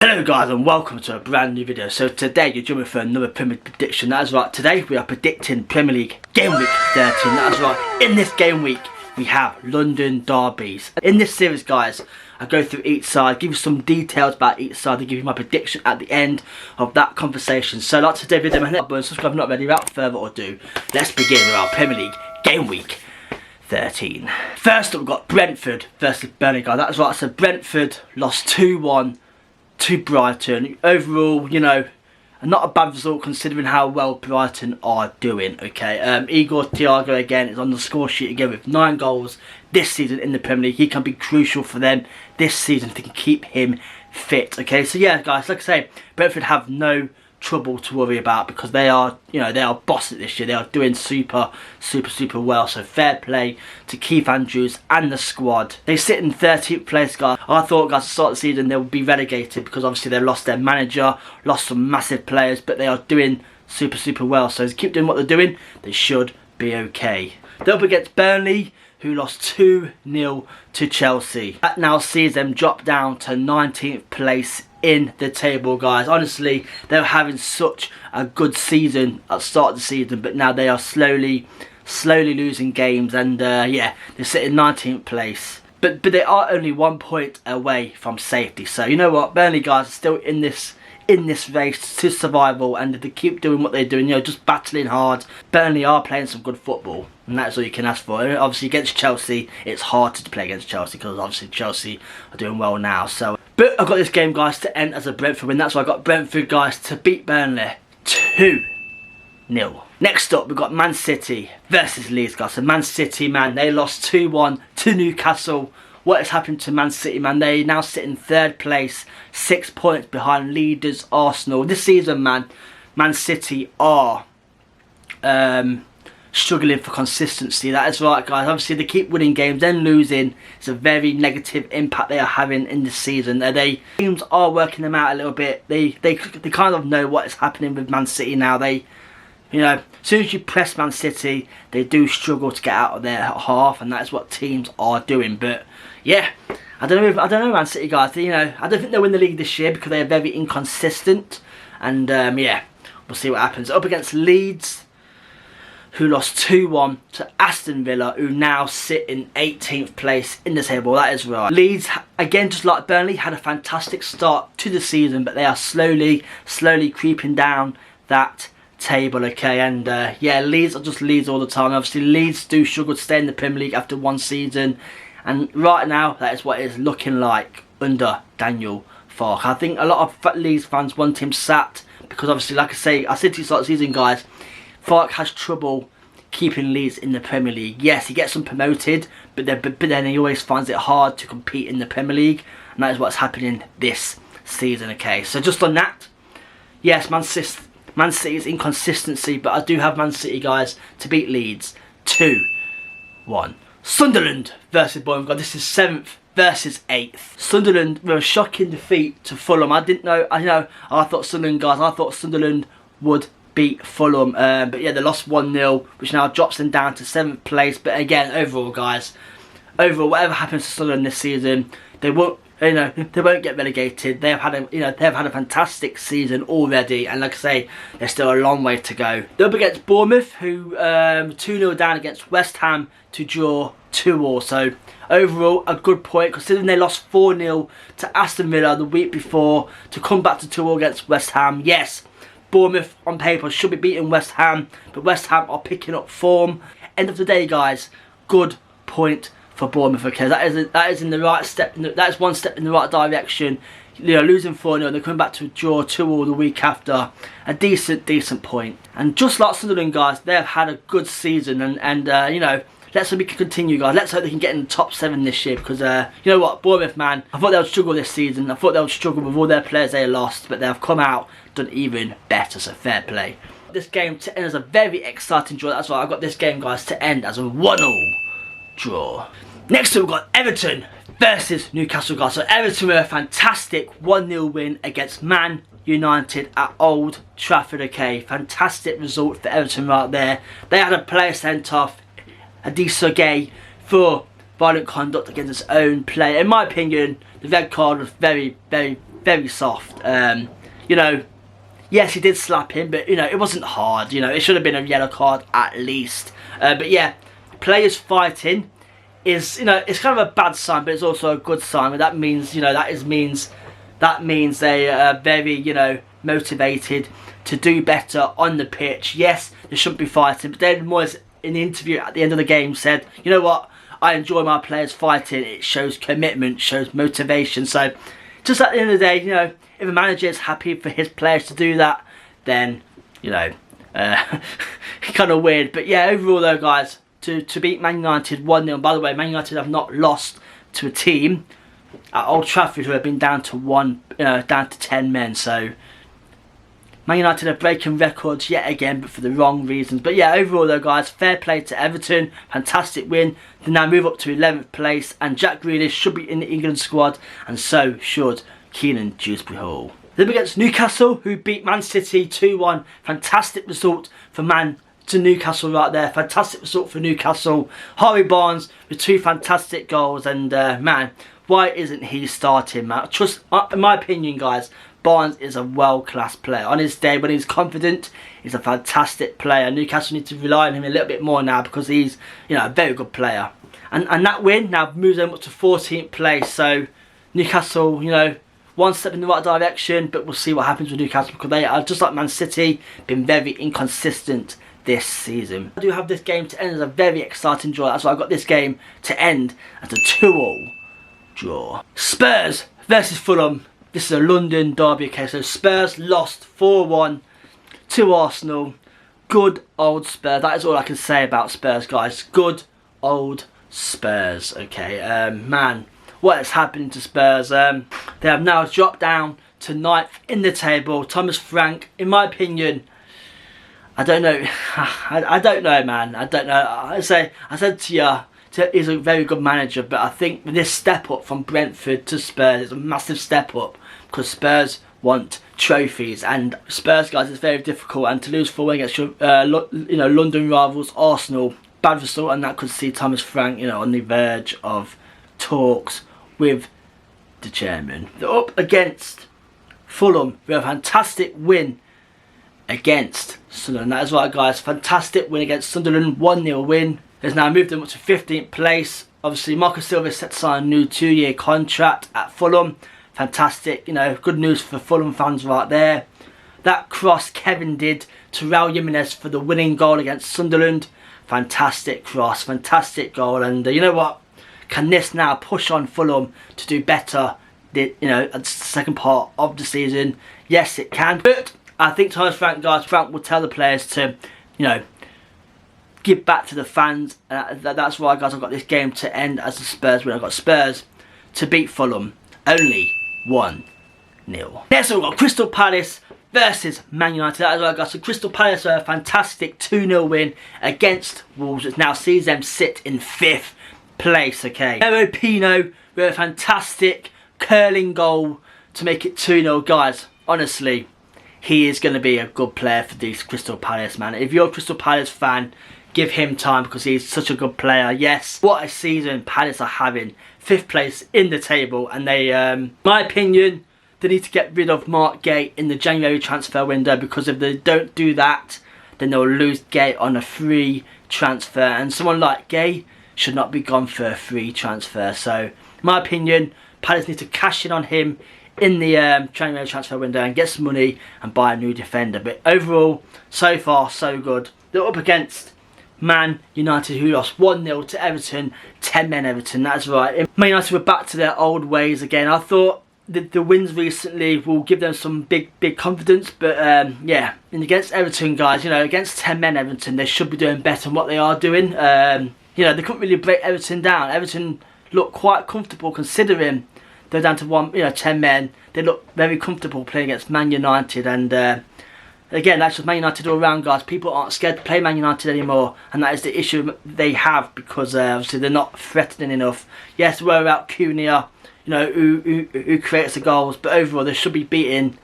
Hello guys and welcome to a brand new video. So today you're joining for another Premier prediction. That is right, today we are predicting Premier League Game Week 13. That is right, in this game week we have London derbies. In this series guys, I go through each side, give you some details about each side, to give you my prediction at the end of that conversation. So like today's video, hit that button, subscribe if not already. Without further ado, let's begin with our Premier League Game Week 13. First up we've got Brentford versus Burnley guys. That is right, so Brentford lost 2-1 to Brighton. Overall, you know, not a bad result considering how well Brighton are doing, okay. Igor Thiago again is on the score sheet again with 9 goals this season in the Premier League. He can be crucial for them this season if they can keep him fit, okay. So yeah guys, like I say, Brentford have no trouble to worry about because they are, you know, they are bossing this year. They are doing super well, so fair play to Keith Andrews and the squad. They sit in 13th place guys. I thought guys, to start the season they would be relegated because obviously they lost their manager, lost some massive players, but they are doing super well, so keep doing what they're doing, they should be okay. They're up against Burnley, who lost 2-0 to Chelsea. That now sees them drop down to 19th place in the table guys. Honestly, they were having such a good season at the start of the season, but now they are slowly losing games, and yeah, they're sitting 19th place. But they are only 1 point away from safety. So you know what, Burnley guys are still in this race to survival, and if they keep doing what they're doing, you know, just battling hard, Burnley are playing some good football, and that's all you can ask for. Obviously against Chelsea, it's hard to play against Chelsea because obviously Chelsea are doing well now. So, but I've got this game guys to end as a Brentford win. That's why I got Brentford guys to beat Burnley 2-0. Next up we've got Man City versus Leeds guys. So Man City, man, they lost 2-1 to Newcastle. What has happened to Man City, man? They now sit in 3rd place, 6 points behind leaders Arsenal. This season, man City are struggling for consistency. That is right, guys. Obviously, they keep winning games, then losing. It's a very negative impact they are having in this season. Teams are working them out a little bit. They kind of know what is happening with Man City now. They, you know, as soon as you press Man City, they do struggle to get out of their half, and that's what teams are doing. But yeah, I don't know, Man City guys. You know, I don't think they'll win the league this year because they are very inconsistent. And yeah, we'll see what happens. Up against Leeds, who lost 2-1 to Aston Villa, who now sit in 18th place in the table. That is right. Leeds, again, just like Burnley, had a fantastic start to the season, but they are slowly creeping down that table, okay. And yeah, Leeds are just Leeds all the time. Obviously Leeds do struggle to stay in the Premier League after one season, and right now that is what it is looking like under Daniel Farke. I think a lot of Leeds fans want him sacked because obviously, like I say, I said to you start the season guys, Farke has trouble keeping Leeds in the Premier League. Yes, he gets them promoted, but then he always finds it hard to compete in the Premier League, and that is what's happening this season, okay. So just on that, yes, Man City's inconsistency, but I do have Man City guys to beat Leeds 2-1. Sunderland versus Bournemouth. God, this is 7th versus 8th. Sunderland were a shocking defeat to Fulham. I thought Sunderland would beat Fulham, but yeah, they lost 1-0, which now drops them down to 7th place. But again, overall guys, whatever happens to Sunderland this season, they won't, you know, they won't get relegated. They've had a fantastic season already, and like I say, there's still a long way to go. They're up against Bournemouth, who 2-0 down against West Ham to draw 2-2. So overall, a good point considering they lost 4-0 to Aston Villa the week before to come back to 2-2 against West Ham. Yes, Bournemouth on paper should be beating West Ham, but West Ham are picking up form. End of the day, guys, good point for Bournemouth. Okay, that is in the right step. That is one step in the right direction. You know, losing 4-0, they're coming back to a draw 2-2 the week after. A decent point. And just like Sunderland, guys, they have had a good season, and you know, let's hope we can continue, guys. Let's hope they can get in the top 7 this year, because you know what, Bournemouth, man, I thought they would struggle this season. I thought they would struggle with all their players they lost, but they have come out, done even better, so fair play. This game to end as a very exciting draw. That's why I got this game, guys, to end as a 1-1 draw. Next up, we've got Everton versus Newcastle, guys. So Everton were a fantastic 1-0 win against Man United at Old Trafford, okay. Fantastic result for Everton right there. They had a player sent off, Adisa Gay, for violent conduct against his own player. In my opinion, the red card was very very soft. You know, yes, he did slap him, but, you know, it wasn't hard. You know, it should have been a yellow card at least. But yeah, players fighting is, you know, it's kind of a bad sign, but it's also a good sign. But that means, you know, that means they are very, you know, motivated to do better on the pitch. Yes, they shouldn't be fighting, but David Moyes in the interview at the end of the game said, you know what, I enjoy my players fighting. It shows commitment, shows motivation. So just at the end of the day, you know, if a manager is happy for his players to do that, then, you know, kind of weird. But yeah, overall though, guys, to beat Man United 1-0. By the way, Man United have not lost to a team at Old Trafford who have been down to down to 10 men. So Man United are breaking records yet again, but for the wrong reasons. But yeah, overall though, guys, fair play to Everton. Fantastic win. They now move up to 11th place, and Jack Grealish should be in the England squad, and so should Keenan Dewsbury Hall. Then against Newcastle, who beat Man City 2-1. Fantastic result for Newcastle right there. Fantastic result for Newcastle. Harvey Barnes with 2 fantastic goals, and man, why isn't he starting, man? In my opinion, guys, Barnes is a world-class player. On his day, when he's confident, he's a fantastic player. Newcastle need to rely on him a little bit more now because he's, you know, a very good player. And that win now moves them up to 14th place. So Newcastle, you know, one step in the right direction, but we'll see what happens with Newcastle because they are, just like Man City, been very inconsistent this season. I do have this game to end as a very exciting draw. That's why I got this game to end as a 2-2 draw. Spurs versus Fulham. This is a London derby, okay, so Spurs lost 4-1 to Arsenal. Good old Spurs. That is all I can say about Spurs, guys. Good old Spurs, okay. Man, what has happened to Spurs? They have now dropped down to 9th in the table. Thomas Frank, in my opinion, I don't know. I don't know, man. I don't know. I said to you, he's a very good manager, but I think this step up from Brentford to Spurs is a massive step up because Spurs want trophies, and Spurs, guys, it's very difficult, and to lose 4-1 against your you know, London rivals Arsenal, bad result, and that could see Thomas Frank, you know, on the verge of talks with the chairman. They're up against Fulham with a fantastic win against Sunderland. That is right, guys, fantastic win against Sunderland, 1-0 win. Has now moved them up to 15th place. Obviously, Marcus Silva is set to sign a new 2-year contract at Fulham. Fantastic, you know, good news for Fulham fans right there. That cross Kevin did to Raul Jimenez for the winning goal against Sunderland. Fantastic cross, fantastic goal. And you know what? Can this now push on Fulham to do better, you know, at the second part of the season? Yes, it can. But I think Thomas Frank, guys, Frank will tell the players to, you know, give back to the fans. That's why, guys, I've got this game to end as a Spurs win. I've got Spurs to beat Fulham only 1-0. Next, we've got Crystal Palace versus Man United. That is right, guys. So Crystal Palace are a fantastic 2-0 win against Wolves, which now sees them sit in 5th place. Okay, Ero Pino with a fantastic curling goal to make it 2-0, guys. Honestly, he is going to be a good player for these Crystal Palace, man. If you're a Crystal Palace fan, give him time because he's such a good player. Yes, what a season Palace are having. 5th place in the table, and they, my opinion, they need to get rid of Mark Gay in the January transfer window, because if they don't do that, then they'll lose Gay on a free transfer, and someone like Gay should not be gone for a free transfer. So, in my opinion, Palace need to cash in on him in the January transfer window and get some money and buy a new defender. But overall, so far, so good. They're up against Man United, who lost 1-0 to Everton, 10 men Everton, that's right. Man United were back to their old ways again. I thought the wins recently will give them some big confidence, but yeah, and against Everton, guys, you know, against 10 men Everton, they should be doing better than what they are doing. You know, they couldn't really break Everton down. Everton looked quite comfortable considering they're down to 10 men. They look very comfortable playing against Man United, and again, that's just Man United all around, guys. People aren't scared to play Man United anymore, and that is the issue they have, because obviously they're not threatening enough. Yes, we're about Cunha, you know, who creates the goals, but overall they should be beating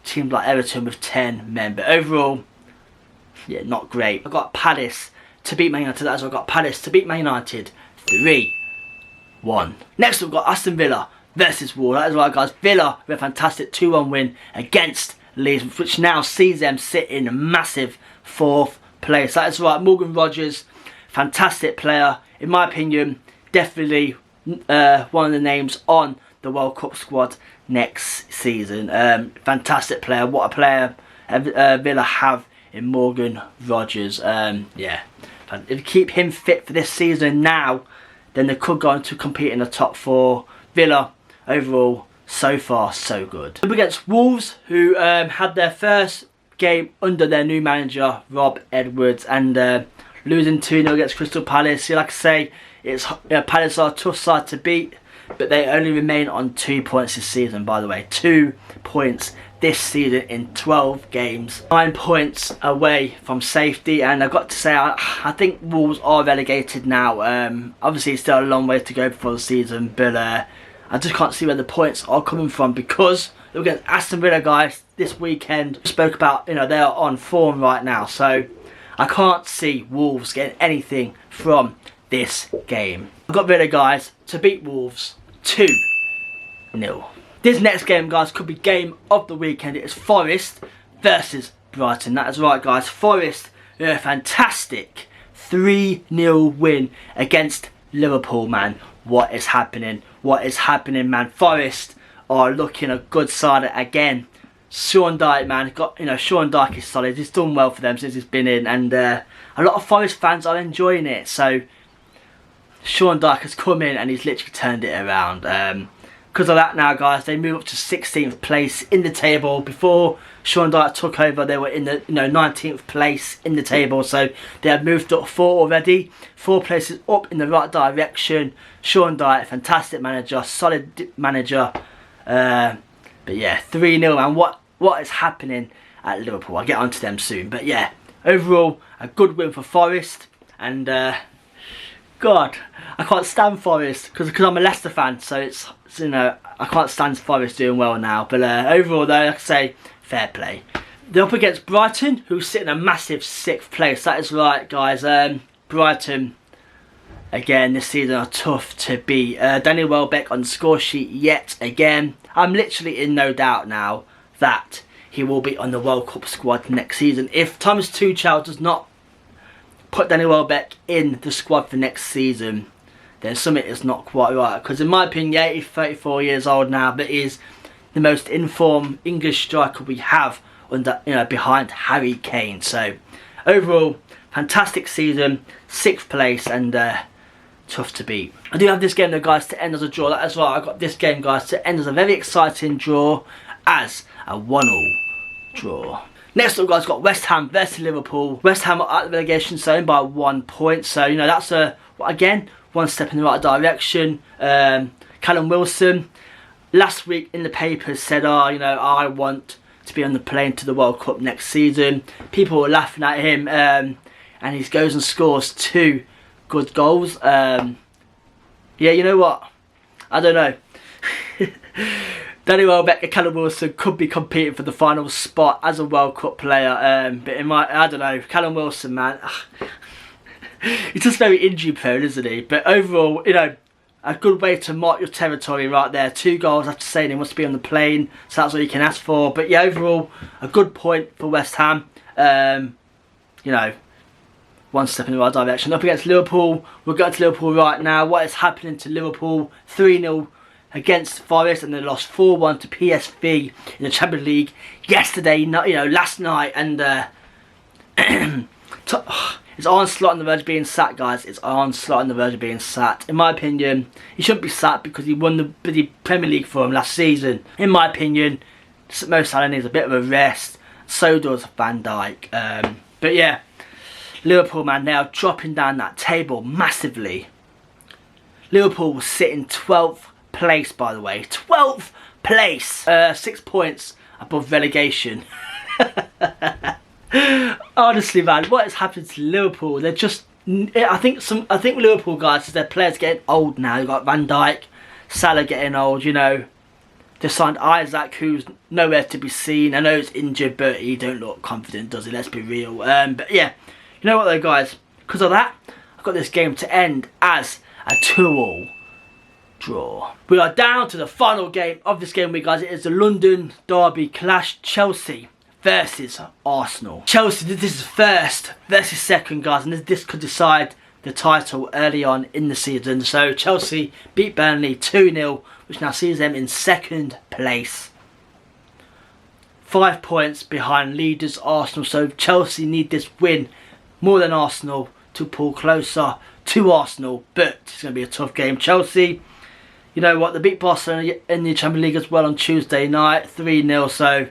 teams like Everton with 10 men. But overall, yeah, not great. I've got Palace to beat Man United. That's what I've got, Palace to beat Man United 3-1. Next we've got Aston Villa versus Wolves. That is right, guys. Villa with a fantastic 2-1 win against Leeds, which now sees them sit in a massive 4th place. That is right. Morgan Rogers, fantastic player. In my opinion, definitely one of the names on the World Cup squad next season. Fantastic player. What a player Villa have in Morgan Rogers. Yeah, if you keep him fit for this season now, then they could go on to compete in the top 4. Villa overall, so far so good. Up against Wolves, who had their first game under their new manager Rob Edwards, and losing 2-0 against Crystal Palace. So like I say, it's Palace are a tough side to beat, but they only remain on 2 points this season, by the way. 2 points this season in 12 games. 9 points away from safety, and I've got to say, I think Wolves are relegated now. Obviously, it's still a long way to go before the season, but I just can't see where the points are coming from, because look at Aston Villa, guys, this weekend. We spoke about, you know, they are on form right now, so I can't see Wolves getting anything from this game. I've got Villa, guys, to beat Wolves 2-0. This next game, guys, could be game of the weekend. It is Forest versus Brighton. That is right, guys. Forest, a fantastic 3-0 win against Liverpool, man. What is happening? What is happening, man? Forest are looking a good side again. Sean Dyche, man, Sean Dyche is solid. He's done well for them since he's been in, and a lot of Forest fans are enjoying it. So Sean Dyche has come in and he's literally turned it around. Because of that now, guys, they move up to 16th place in the table. Before Sean Dyche took over, they were in the 19th place in the table. So they have moved up 4 already. 4 places up in the right direction. Sean Dyche, fantastic manager, solid manager. But yeah, 3-0, and what is happening at Liverpool? I'll get onto them soon. But yeah, overall, a good win for Forest. And God, I can't stand Forest because I'm a Leicester fan, so it's I can't stand Forest doing well now. But overall, though, like I say, fair play. They're up against Brighton, who sit in a massive 6th place. That is right, guys. Brighton, again, this season are tough to beat. Danny Welbeck on the score sheet yet again. I'm literally in no doubt now that he will be on the World Cup squad next season. If Thomas Tuchel does not put Danny Welbeck in the squad for next season, then something is not quite right. Because in my opinion, yeah, he's 34 years old now, but he's the most informed English striker we have under, behind Harry Kane. So overall, fantastic season, 6th place, and tough to beat. I do have this game though, guys, to end as a draw. That is right, I got this game, guys, to end as a very exciting draw, as a 1-1 draw. Next up, guys, got West Ham versus Liverpool. West Ham are at the relegation zone by 1 point, so that's again, one step in the right direction. Callum Wilson last week in the papers said, I want to be on the plane to the World Cup next season. People were laughing at him, and he goes and scores 2 good goals. Yeah, you know what? I don't know. Danny Welbeck and Callum Wilson could be competing for the final spot as a World Cup player, but I don't know, Callum Wilson, man, he's just very injury prone, isn't he? But overall, a good way to mark your territory right there. 2 goals after saying he must be on the plane, so that's all you can ask for. But yeah, overall, a good point for West Ham. One step in the right direction. Up against Liverpool, we're going to Liverpool right now. What is happening to Liverpool? 3-0 against Forest, and they lost 4-1 to PSV in the Champions League yesterday, last night, and it's Arne Slot on the verge of being sacked, guys. It's Arne Slot on the verge of being sacked. In my opinion, he shouldn't be sacked because he won the Premier League for him last season. In my opinion, Mo Salah needs a bit of a rest. So does Van Dijk. But yeah, Liverpool, man, they are dropping down that table massively. Liverpool will sit in 12th place, by the way. 12th place. 6 points above relegation. Honestly, man, what has happened to Liverpool? They're just, I think Liverpool, guys, their players getting old now. You've got Van Dijk, Salah getting old, They signed Isaac, who's nowhere to be seen. I know he's injured, but he don't look confident, does he? Let's be real. But yeah, you know what though, guys? Because of that, I've got this game to end as a 2-2 draw. We are down to the final game of this game week, guys. It is the London Derby clash, Chelsea versus Arsenal. Chelsea, this is first versus second, guys, and this could decide the title early on in the season. So Chelsea beat Burnley 2-0, which now sees them in second place. 5 points behind leaders Arsenal. So Chelsea need this win more than Arsenal to pull closer to Arsenal, but it's going to be a tough game. Chelsea, you know what, they beat Barcelona in the Champions League as well on Tuesday night, 3-0, so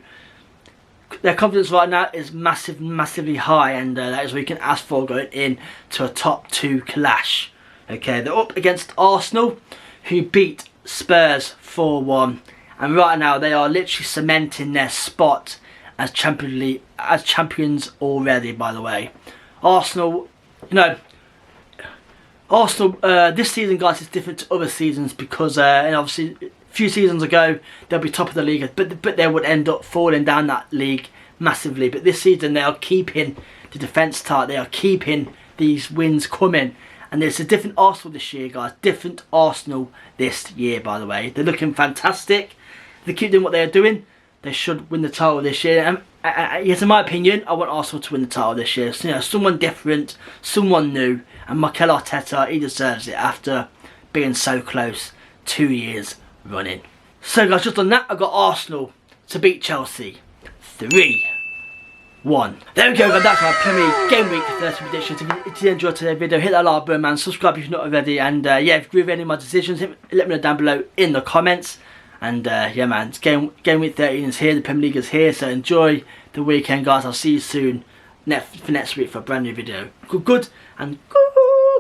their confidence right now is massively high, and that is what you can ask for going in to a top 2 clash. Okay, they're up against Arsenal, who beat Spurs 4-1, and right now they are literally cementing their spot as champions already, by the way. Arsenal, you know, Arsenal this season, guys, is different to other seasons because and obviously a few seasons ago they'll be top of the league, but they would end up falling down that league massively. But this season they are keeping the defence tight, they are keeping these wins coming, and it's a different Arsenal this year, guys. Different Arsenal this year, by the way. They're looking fantastic. If they keep doing what they're doing, they should win the title this year. And yes, in my opinion, I want Arsenal to win the title this year. So, you know, someone different, someone new, and Mikel Arteta, he deserves it after being so close 2 years running. So, guys, just on that, I've got Arsenal to beat Chelsea 3-1. There we go, guys. That's my Premier League Game Week 30 predictions. If you enjoyed today's video, hit that like button, man. Subscribe if you're not already. And yeah, if you agree with any of my decisions, let me know down below in the comments. And yeah, man, it's game week 13 is here, the Premier League is here, so enjoy the weekend, guys. I'll see you soon for next week for a brand new video. Good, and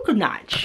good night.